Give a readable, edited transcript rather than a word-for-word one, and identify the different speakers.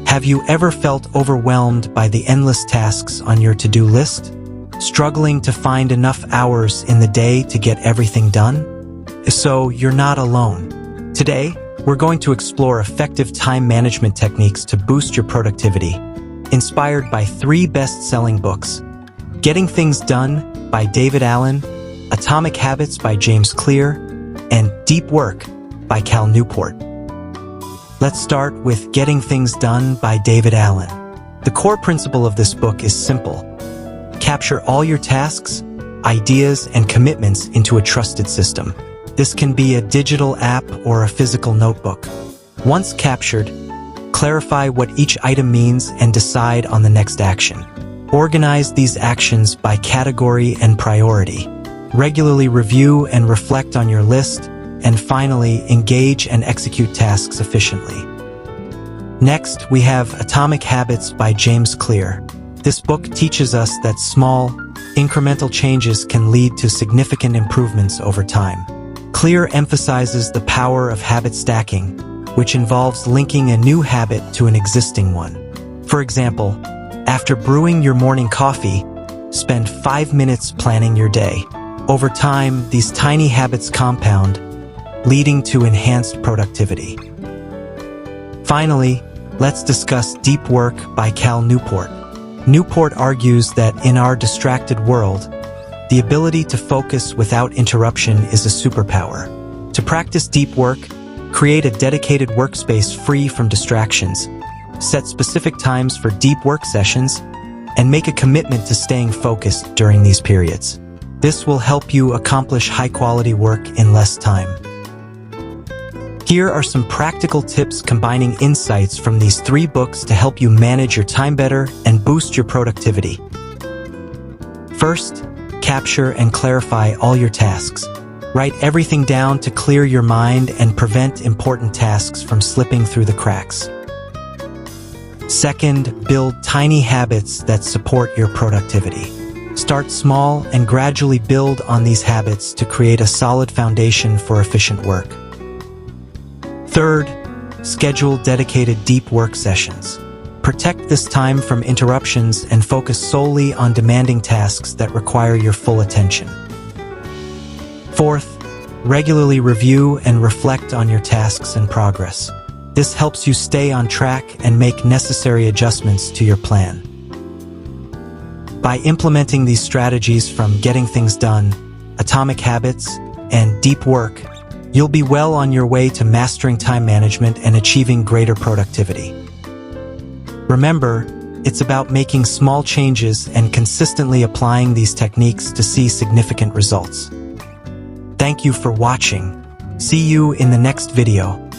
Speaker 1: Have you ever felt overwhelmed by the endless tasks on your to-do list? Struggling to find enough hours in the day to get everything done? If so, you're not alone. Today, we're going to explore effective time management techniques to boost your productivity, inspired by 3 best-selling books: Getting Things Done by David Allen, Atomic Habits by James Clear, and Deep Work by Cal Newport. Let's start with Getting Things Done by David Allen. The core principle of this book is simple. Capture all your tasks, ideas, and commitments into a trusted system. This can be a digital app or a physical notebook. Once captured, clarify what each item means and decide on the next action. Organize these actions by category and priority. Regularly review and reflect on your list, and finally, engage and execute tasks efficiently. Next, we have Atomic Habits by James Clear. This book teaches us that small, incremental changes can lead to significant improvements over time. Clear emphasizes the power of habit stacking, which involves linking a new habit to an existing one. For example, after brewing your morning coffee, spend 5 minutes planning your day. Over time, these tiny habits compound, leading to enhanced productivity. Finally, let's discuss Deep Work by Cal Newport. Newport argues that in our distracted world, the ability to focus without interruption is a superpower. To practice deep work, create a dedicated workspace free from distractions, set specific times for deep work sessions, and make a commitment to staying focused during these periods. This will help you accomplish high-quality work in less time. Here are some practical tips combining insights from these 3 books to help you manage your time better and boost your productivity. First, capture and clarify all your tasks. Write everything down to clear your mind and prevent important tasks from slipping through the cracks. Second, build tiny habits that support your productivity. Start small and gradually build on these habits to create a solid foundation for efficient work. Third, schedule dedicated deep work sessions. Protect this time from interruptions and focus solely on demanding tasks that require your full attention. Fourth, regularly review and reflect on your tasks and progress. This helps you stay on track and make necessary adjustments to your plan. By implementing these strategies from Getting Things Done, Atomic Habits, and Deep Work, you'll be well on your way to mastering time management and achieving greater productivity. Remember, it's about making small changes and consistently applying these techniques to see significant results. Thank you for watching. See you in the next video.